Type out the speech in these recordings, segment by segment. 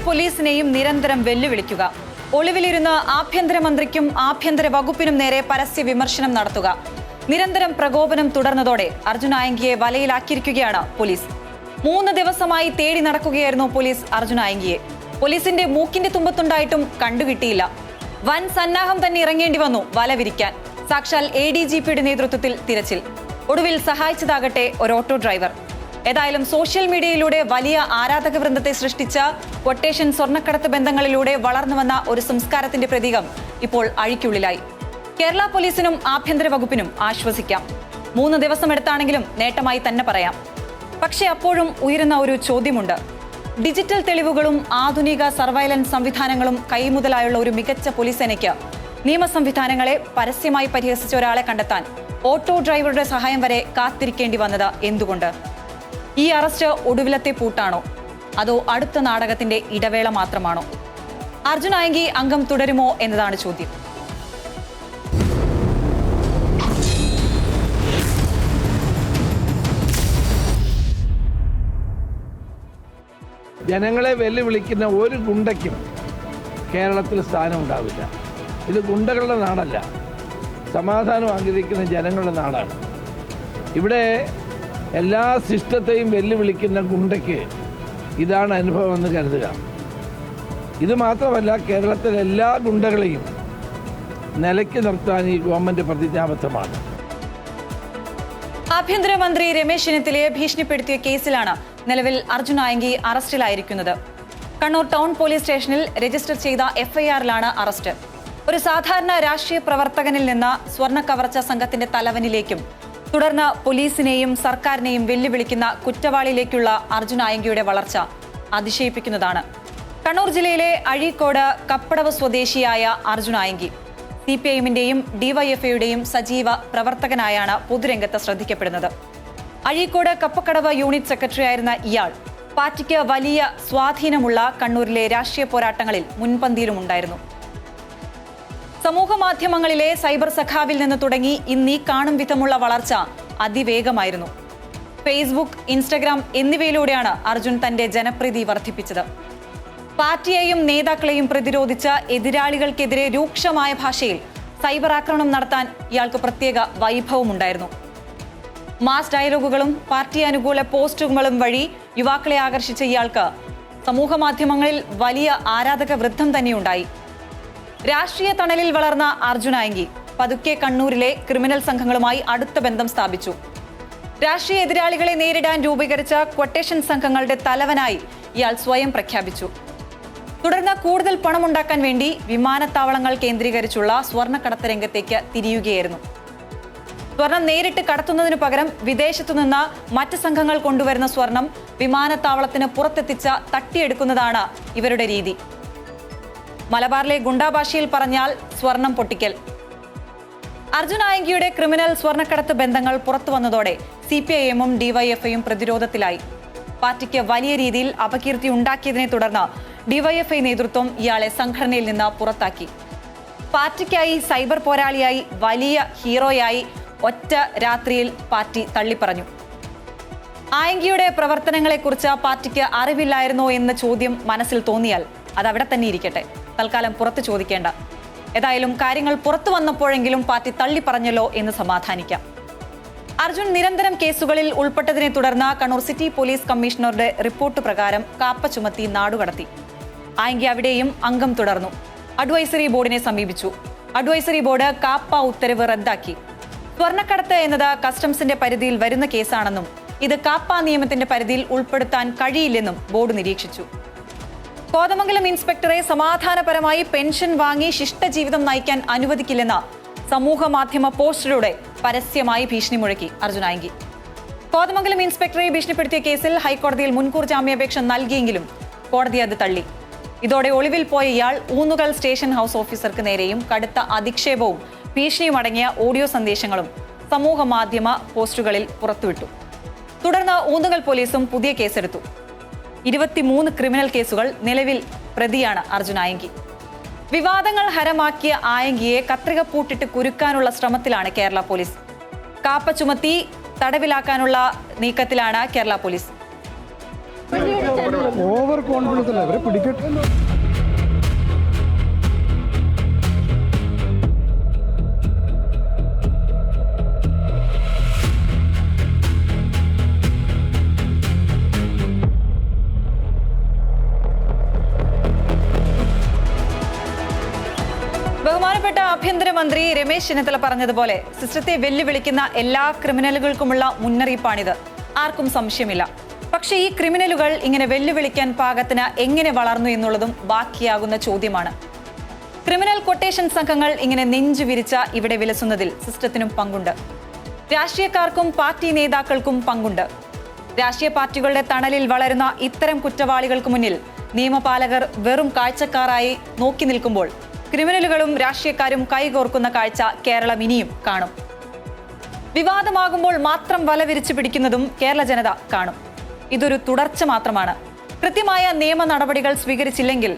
പോലീസിനെയും നിരന്തരം വെല്ലുവിളിക്കുക, ഒളിവിലിരുന്ന് ആഭ്യന്തരമന്ത്രിക്കും ആഭ്യന്തര വകുപ്പിനും നേരെ പരസ്യ വിമർശനം നടത്തുക, നിരന്തരം പ്രകോപനം തുടർന്നതോടെ അർജുൻ ആയങ്കിയെ വലയിലാക്കിയിരിക്കുകയാണ് പോലീസ്. 3 ദിവസമായി തേടി നടക്കുകയായിരുന്നു പോലീസ് അർജുൻ ആയങ്കിയെ. പോലീസിന്റെ മൂക്കിന്റെ തുമ്പത്തുണ്ടായിട്ടും കണ്ടുകിട്ടിയില്ല. വൻ സന്നാഹം തന്നെ ഇറങ്ങേണ്ടി വന്നു വല വിരിക്കാൻ. സാക്ഷാൽ ADGPയുടെ നേതൃത്വത്തിൽ തിരച്ചിൽ. ഒടുവിൽ സഹായിച്ചതാകട്ടെ ഒരു ഓട്ടോ ഡ്രൈവർ. ഏതായാലും സോഷ്യൽ മീഡിയയിലൂടെ വലിയ ആരാധക വൃന്ദത്തെ സൃഷ്ടിച്ച ക്വട്ടേഷൻ സ്വർണ്ണക്കടത്ത് ബന്ധങ്ങളിലൂടെ വളർന്നു വന്ന ഒരു സംസ്കാരത്തിന്റെ പ്രതീകം ഇപ്പോൾ അഴിക്കുള്ളിലായി. കേരള പോലീസിനും ആഭ്യന്തര വകുപ്പിനും ആശ്വസിക്കാം. 3 ദിവസമെടുത്താണെങ്കിലും നേട്ടമായി തന്നെ പറയാം. പക്ഷേ അപ്പോഴും ഉയരുന്ന ഒരു ചോദ്യമുണ്ട്. ഡിജിറ്റൽ തെളിവുകളും ആധുനിക സർവൈലൻസ് സംവിധാനങ്ങളും കൈമുതലായുള്ള ഒരു മികച്ച പോലീസ് സേനയ്ക്ക് നിയമ സംവിധാനങ്ങളെ പരസ്യമായി പരിഹസിച്ച ഒരാളെ കണ്ടെത്താൻ ഓട്ടോ ഡ്രൈവറുടെ സഹായം വരെ കാത്തിരിക്കേണ്ടി വന്നത് എന്തുകൊണ്ട്? ഈ അറസ്റ്റ് ഒടുവിലത്തെ പൂട്ടാണോ, അതോ അടുത്ത നാടകത്തിന്റെ ഇടവേള മാത്രമാണോ? അർജുൻ ആയങ്കി അംഗം തുടരുമോ എന്നതാണ് ചോദ്യം. ജനങ്ങളെ വെല്ലുവിളിക്കുന്ന ഒരു ഗുണ്ടയ്ക്കും കേരളത്തിൽ സ്ഥാനം ഉണ്ടാവില്ല. ഇത് ഗുണ്ടകളുടെ നാടല്ല, സമാധാനം ആഗ്രഹിക്കുന്ന ജനങ്ങളുടെ നാടാണ്. ഇവിടെ എല്ലാ സിസ്റ്റത്തെയും വെല്ലുവിളിക്കുന്ന ഗുണ്ടയ്ക്ക് ഇതാണ് അനുഭവം എന്ന് കരുതുക. ഇത് മാത്രമല്ല, കേരളത്തിലെ എല്ലാ ഗുണ്ടകളെയും നിലയ്ക്ക് നിർത്താൻ ഈ ഗവൺമെന്റ് പ്രതിജ്ഞാബദ്ധമാണ്. ആഭ്യന്തരമന്ത്രി രമേശ് ചെന്നിത്തലയെ ഭീഷണിപ്പെടുത്തിയ കേസിലാണ് നിലവിൽ അർജുൻ ആയങ്കി അറസ്റ്റിലായിരിക്കുന്നത്. കണ്ണൂർ ടൗൺ പോലീസ് സ്റ്റേഷനിൽ രജിസ്റ്റർ ചെയ്ത FIRലാണ് അറസ്റ്റ്. ഒരു സാധാരണ രാഷ്ട്രീയ പ്രവർത്തകനിൽ നിന്ന് സ്വർണ്ണ കവർച്ച സംഘത്തിന്റെ തലവനിലേക്കും തുടർന്ന് പോലീസിനെയും സർക്കാരിനെയും വെല്ലുവിളിക്കുന്ന കുറ്റവാളിയിലേക്കുള്ള അർജുൻ ആയങ്കിയുടെ വളർച്ച അതിശയിപ്പിക്കുന്നതാണ്. കണ്ണൂർ ജില്ലയിലെ അഴീക്കോട് കപ്പടവ് സ്വദേശിയായ അർജുൻ ആയങ്കി CPIMന്റെയും DYFIയുടെയും സജീവ പ്രവർത്തകനായാണ് പൊതുരംഗത്ത് ശ്രദ്ധിക്കപ്പെടുന്നത്. അഴീക്കോട് കപ്പക്കടവ് യൂണിറ്റ് സെക്രട്ടറി ആയിരുന്ന ഇയാൾ പാർട്ടിക്ക് വലിയ സ്വാധീനമുള്ള കണ്ണൂരിലെ രാഷ്ട്രീയ പോരാട്ടങ്ങളിൽ മുൻപന്തിയിലുമുണ്ടായിരുന്നു. സമൂഹ മാധ്യമങ്ങളിലെ സൈബർ സഖാവിൽ നിന്ന് തുടങ്ങി ഇന്നീ കാണും വിധമുള്ള വളർച്ച അതിവേഗമായിരുന്നു. ഫേസ്ബുക്ക്, ഇൻസ്റ്റഗ്രാം എന്നിവയിലൂടെയാണ് അർജുൻ തന്റെ ജനപ്രീതി വർദ്ധിപ്പിച്ചത്. പാർട്ടിയെയും നേതാക്കളെയും പ്രതിരോധിച്ച എതിരാളികൾക്കെതിരെ രൂക്ഷമായ ഭാഷയിൽ സൈബർ ആക്രമണം നടത്താൻ ഇയാൾക്ക് പ്രത്യേക വൈഭവമുണ്ടായിരുന്നു. മാസ് ഡയലോഗുകളും പാർട്ടി അനുകൂല പോസ്റ്റുകളും വഴി യുവാക്കളെ ആകർഷിച്ച ഇയാൾക്ക് സമൂഹ മാധ്യമങ്ങളിൽ വലിയ ആരാധക വൃദ്ധം തന്നെയുണ്ടായി. രാഷ്ട്രീയ തണലിൽ വളർന്ന അർജുൻ ആയങ്കി പതുക്കെ കണ്ണൂരിലെ ക്രിമിനൽ സംഘങ്ങളുമായി അടുത്ത ബന്ധം സ്ഥാപിച്ചു. രാഷ്ട്രീയ എതിരാളികളെ നേരിടാൻ രൂപീകരിച്ച ക്വട്ടേഷൻ സംഘങ്ങളുടെ തലവനായി ഇയാൾ സ്വയം പ്രഖ്യാപിച്ചു. തുടർന്ന് കൂടുതൽ പണമുണ്ടാക്കാൻ വേണ്ടി വിമാനത്താവളങ്ങൾ കേന്ദ്രീകരിച്ചുള്ള സ്വർണ്ണക്കടത്ത് രംഗത്തേക്ക് തിരിയുകയായിരുന്നു. സ്വർണം നേരിട്ട് കടത്തുന്നതിനു പകരം വിദേശത്തുനിന്ന് മറ്റ് സംഘങ്ങൾ കൊണ്ടുവരുന്ന സ്വർണം വിമാനത്താവളത്തിന് പുറത്തെത്തിച്ച തട്ടിയെടുക്കുന്നതാണ് ഇവരുടെ രീതി. മലബാറിലെ ഗുണ്ടാഭാഷയിൽ പറഞ്ഞാൽ സ്വർണം പൊട്ടിക്കൽ. അർജുൻ ആയങ്കിയുടെ ക്രിമിനൽ സ്വർണ്ണക്കടത്ത് ബന്ധങ്ങൾ പുറത്തു വന്നതോടെ CPIMും DYFIയും പ്രതിരോധത്തിലായി. പാർട്ടിക്ക് വലിയ രീതിയിൽ അപകീർത്തി ഉണ്ടാക്കിയതിനെ തുടർന്ന് DYFI നേതൃത്വം ഇയാളെ സംഘടനയിൽ നിന്ന് പുറത്താക്കി. പാർട്ടിക്കായി സൈബർ പോരാളിയായി വലിയ ഹീറോയായി ഒറ്റ രാത്രിയിൽ പാർട്ടി തള്ളിപ്പറഞ്ഞു. ആയങ്കിയുടെ പ്രവർത്തനങ്ങളെക്കുറിച്ച് പാർട്ടിക്ക് അറിവില്ലായിരുന്നോ എന്ന ചോദ്യം മനസ്സിൽ തോന്നിയാൽ അതവിടെ തന്നെ ഇരിക്കട്ടെ, തൽക്കാലം പുറത്ത് ചോദിക്കേണ്ട. ഏതായാലും കാര്യങ്ങൾ പുറത്തു വന്നപ്പോഴെങ്കിലും പാർട്ടി തള്ളിപ്പറഞ്ഞല്ലോ എന്ന് സമാധാനിക്കാം. അർജുൻ നിരന്തരം കേസുകളിൽ ഉൾപ്പെട്ടതിനെ തുടർന്ന് കണ്ണൂർ സിറ്റി പോലീസ് കമ്മീഷണറുടെ റിപ്പോർട്ട് പ്രകാരം കാപ്പ ചുമത്തി നാടുകടത്തി. ആയങ്കി അവിടെയും അംഗം തുടർന്നു. അഡ്വൈസറി ബോർഡിനെ സമീപിച്ചു. അഡ്വൈസറി ബോർഡ് കാപ്പ ഉത്തരവ് റദ്ദാക്കി. സ്വർണ്ണക്കടത്ത് എന്നത് കസ്റ്റംസിന്റെ പരിധിയിൽ വരുന്ന കേസാണെന്നും ഇത് കാപ്പ നിയമത്തിന്റെ പരിധിയിൽ ഉൾപ്പെടുത്താൻ കഴിയില്ലെന്നും ബോർഡ് നിരീക്ഷിച്ചു. കോതമംഗലം ഇൻസ്പെക്ടറെ സമാധാനപരമായി പെൻഷൻ വാങ്ങി ശിഷ്ടജീവിതം നയിക്കാൻ അനുവദിക്കില്ലെന്ന സമൂഹ മാധ്യമ പോസ്റ്റിലൂടെ പരസ്യമായി ഭീഷണി മുഴക്കി അർജുൻ ആയങ്കി. കോതമംഗലം ഇൻസ്പെക്ടറെ ഭീഷണിപ്പെടുത്തിയ കേസിൽ ഹൈക്കോടതിയിൽ മുൻകൂർ ജാമ്യാപേക്ഷ നൽകിയെങ്കിലും കോടതി അത് തള്ളി. ഇതോടെ ഒളിവിൽ പോയ ഇയാൾ ഊന്നുകൽ സ്റ്റേഷൻ ഹൗസ് ഓഫീസർക്ക് നേരെയും കടുത്ത അധിക്ഷേപവും ഭീഷണിയും അടങ്ങിയ ഓഡിയോ സന്ദേശങ്ങളും സമൂഹ മാധ്യമ പോസ്റ്റുകളിൽ പുറത്തുവിട്ടു. തുടർന്ന് ഊന്നുകൽ പോലീസും പുതിയ കേസെടുത്തു. 23 ക്രിമിനൽ കേസുകൾ നിലവിൽ പ്രതിയാണ് അർജുൻ ആയങ്കി. വിവാദങ്ങൾ ഹരമാക്കിയ ആയങ്കിയെ കത്രികപ്പൂട്ടിട്ട് കുരുക്കാനുള്ള ശ്രമത്തിലാണ് കേരള പോലീസ്. കാപ്പ ചുമത്തി തടവിലാക്കാനുള്ള നീക്കത്തിലാണ് കേരള പോലീസ്. ഓവർ കോൺഫിഡൻസ് അല്ല, അവരെ പിടിക്കട്ടെ. ബഹുമാനപ്പെട്ട ആഭ്യന്തരമന്ത്രി രമേശ് ചെന്നിത്തല പറഞ്ഞതുപോലെ സിസ്റ്റത്തെ വെല്ലുവിളിക്കുന്ന എല്ലാ ക്രിമിനലുകൾക്കുമുള്ള മുന്നറിയിപ്പാണിത്. ആർക്കും സംശയമില്ല. പക്ഷേ ഈ ക്രിമിനലുകൾ ഇങ്ങനെ വെല്ലുവിളിക്കാൻ പാകത്തിന് എങ്ങനെ വളർന്നു എന്നുള്ളതും ബാക്കിയാകുന്ന ചോദ്യമാണ്. ക്രിമിനൽ കൊട്ടേഷൻ സംഘങ്ങൾ ഇങ്ങനെ നെഞ്ചു വിരിച്ച ഇവിടെ വിലസുന്നതിൽ സിസ്റ്റത്തിനും പങ്കുണ്ട്. രാഷ്ട്രീയക്കാർക്കും പാർട്ടി നേതാക്കൾക്കും പങ്കുണ്ട്. രാഷ്ട്രീയ പാർട്ടികളുടെ തണലിൽ വളരുന്ന ഇത്തരം കുറ്റവാളികൾക്ക് മുന്നിൽ നിയമപാലകർ വെറും കാഴ്ചക്കാരായി നോക്കി നിൽക്കുമ്പോൾ ക്രിമിനലുകളും രാഷ്ട്രീയക്കാരും കൈകോർക്കുന്ന കാഴ്ച കേരളം ഇനിയും കാണും. വിവാദമാകുമ്പോൾ മാത്രം വല വിരിച്ചു പിടിക്കുന്നതും കേരള ജനത കാണും. ഇതൊരു തുടർച്ച മാത്രമാണ്. കൃത്യമായ നിയമ നടപടികൾ സ്വീകരിച്ചില്ലെങ്കിൽ,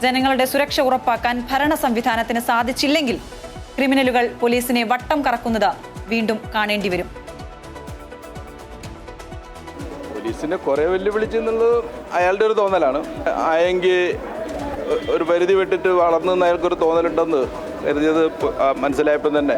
ജനങ്ങളുടെ സുരക്ഷ ഉറപ്പാക്കാൻ ഭരണ സംവിധാനത്തിന് സാധിച്ചില്ലെങ്കിൽ ക്രിമിനലുകൾ പോലീസിനെ വട്ടം കറക്കുന്നത് വീണ്ടും കാണേണ്ടി വരും. പോലീസിനെ കുറെ വെല്ലുവിളിച്ചെന്നുള്ളത് അയാളുടെ ഒരു തോന്നലാണ്. ആയെങ്കിൽ ഒരു പരിധി വിട്ടിട്ട് വളർന്നെന്ന് അയാൾക്കൊരു തോന്നലുണ്ടെന്ന് കരുതിയത് മനസ്സിലായപ്പോൾ തന്നെ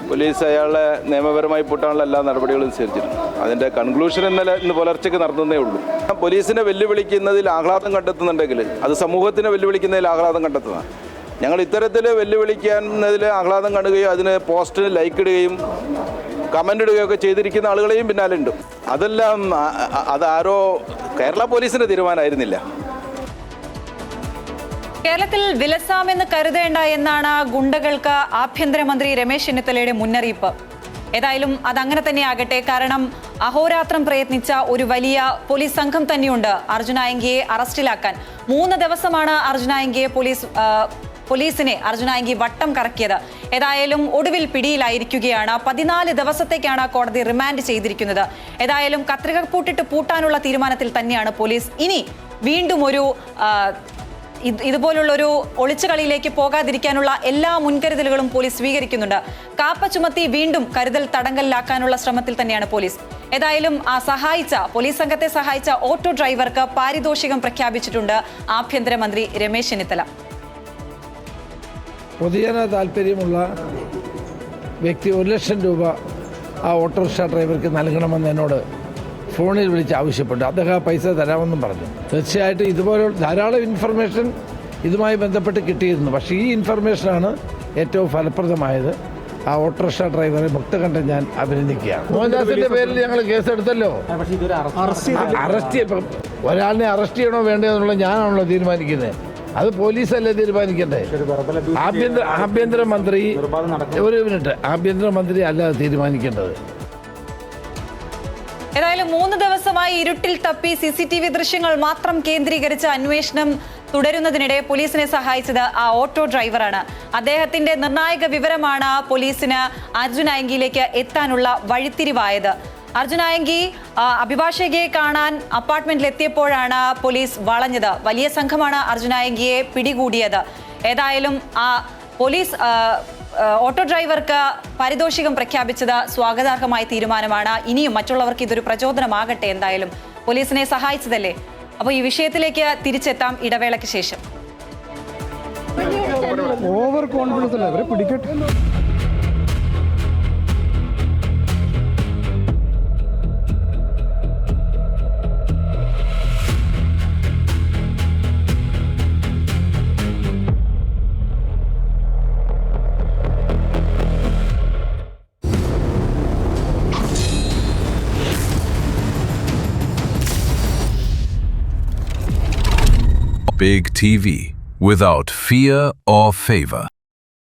പോലീസ് അയാളെ നിയമപരമായി പൂട്ടാനുള്ള എല്ലാ നടപടികളും സ്വീകരിച്ചിട്ടുണ്ട്. അതിൻ്റെ കൺക്ലൂഷൻ ഇന്ന് പുലർച്ചയ്ക്ക് നടത്തുന്നേ ഉള്ളൂ. പോലീസിനെ വെല്ലുവിളിക്കുന്നതിൽ ആഹ്ലാദം കണ്ടെത്തുന്നുണ്ടെങ്കിൽ അത് സമൂഹത്തിനെ വെല്ലുവിളിക്കുന്നതിൽ ആഹ്ലാദം കണ്ടെത്തുന്നതാണ്. ഞങ്ങൾ ഇത്തരത്തിൽ വെല്ലുവിളിക്കുന്നതിൽ ആഹ്ലാദം കാണുകയും അതിന് പോസ്റ്റിന് ലൈക്ക് ഇടുകയും കമൻ്റ് ഇടുകയൊക്കെ ചെയ്തിരിക്കുന്ന ആളുകളെയും പിന്നാലുണ്ട്. അതെല്ലാം അതാരോ കേരള പോലീസിൻ്റെ തീരുമാനമായിരുന്നില്ല. കേരളത്തിൽ വിലസാമെന്ന് കരുതേണ്ട എന്നാണ് ഗുണ്ടകൾക്ക് ആഭ്യന്തരമന്ത്രി രമേശ് ചെന്നിത്തലയുടെ മുന്നറിയിപ്പ്. ഏതായാലും അതങ്ങനെ തന്നെ കാരണം അഹോരാത്രം പ്രയത്നിച്ച ഒരു വലിയ പോലീസ് സംഘം തന്നെയുണ്ട് അർജുനായങ്കിയെ അറസ്റ്റിലാക്കാൻ. 3 ദിവസമാണ് പോലീസിനെ അർജുനായങ്കി വട്ടം കറക്കിയത്. ഏതായാലും ഒടുവിൽ പിടിയിലായിരിക്കുകയാണ്. 14 ദിവസത്തേക്കാണ് കോടതി റിമാൻഡ് ചെയ്തിരിക്കുന്നത്. ഏതായാലും കത്രിക പൂട്ടാനുള്ള തീരുമാനത്തിൽ തന്നെയാണ് പോലീസ്. ഇനി വീണ്ടും ഇതുപോലുള്ളൊരു ഒളിച്ചുകളിയിലേക്ക് പോകാതിരിക്കാനുള്ള എല്ലാ മുൻകരുതലുകളും പോലീസ് സ്വീകരിക്കുന്നുണ്ട്. കാപ്പ ചുമത്തി വീണ്ടും കരുതൽ തടങ്കലിലാക്കാനുള്ള ശ്രമത്തിൽ തന്നെയാണ് പോലീസ്. ഏതായാലും പോലീസ് സംഘത്തെ സഹായിച്ച ഓട്ടോ ഡ്രൈവർക്ക് പാരിതോഷികം പ്രഖ്യാപിച്ചിട്ടുണ്ട് ആഭ്യന്തരമന്ത്രി രമേശ് ചെന്നിത്തല. പൊതുജന താല്പര്യമുള്ള വ്യക്തി 1 ലക്ഷം രൂപ ആ ഓട്ടോറിക്ഷ ഡ്രൈവർക്ക് നൽകണമെന്ന് എന്നോട് ഫോണിൽ വിളിച്ച് ആവശ്യപ്പെട്ടു. അദ്ദേഹം പൈസ തരാമെന്നും പറഞ്ഞു. തീർച്ചയായിട്ടും ഇതുപോലെ ധാരാളം ഇൻഫർമേഷൻ ഇതുമായി ബന്ധപ്പെട്ട് കിട്ടിയിരുന്നു. പക്ഷേ ഈ ഇൻഫർമേഷനാണ് ഏറ്റവും ഫലപ്രദമായത്. ആ ഓട്ടോറിക്ഷ ഡ്രൈവറെ മുക്തകണ്ഠം ഞാൻ അഭിനന്ദിക്കുകയാണ്. മോഹൻദാസിന്റെ പേരിൽ ഞങ്ങൾ കേസെടുത്തല്ലോ. ഒരാളിനെ അറസ്റ്റ് ചെയ്യണോ വേണ്ടോ എന്നുള്ളത് ഞാനാണല്ലോ തീരുമാനിക്കുന്നത്. അത് പോലീസല്ലേ തീരുമാനിക്കണ്ടേ. ആഭ്യന്തരമന്ത്രി ആഭ്യന്തരമന്ത്രി അല്ല തീരുമാനിക്കേണ്ടത്. ഏതായാലും 3 ദിവസമായി ഇരുട്ടിൽ തപ്പി CCTV ദൃശ്യങ്ങൾ മാത്രം കേന്ദ്രീകരിച്ച് അന്വേഷണം തുടരുന്നതിനിടെ പോലീസിനെ സഹായിച്ചത് ആ ഓട്ടോ ഡ്രൈവറാണ്. അദ്ദേഹത്തിന്റെ നിർണായക വിവരമാണ് പോലീസിന് അർജുനായങ്കിയിലേക്ക് എത്താനുള്ള വഴിത്തിരിവായത്. അർജുനായങ്കി അഭിഭാഷകയെ കാണാൻ അപ്പാർട്ട്മെന്റിൽ എത്തിയപ്പോഴാണ് പോലീസ് വളഞ്ഞത്. വലിയ സംഘമാണ് അർജുനായങ്കിയെ പിടികൂടിയത്. ഏതായാലും ആ പോലീസ് ഓട്ടോ ഡ്രൈവർക്ക് പാരിതോഷികം പ്രഖ്യാപിച്ചത് സ്വാഗതാർഹമായ തീരുമാനമാണ്. ഇനിയും മറ്റുള്ളവർക്ക് ഇതൊരു പ്രചോദനമാകട്ടെ. എന്തായാലും പോലീസിനെ സഹായിച്ചതല്ലേ. അപ്പോൾ ഈ വിഷയത്തിലേക്ക് തിരിച്ചെത്താം ഇടവേളയ്ക്ക് ശേഷം. ഓവർ കോൺഫിഡൻസ് അല്ല, അവരെ പിടിക്കട്ടെ. Big TV, without fear or favor.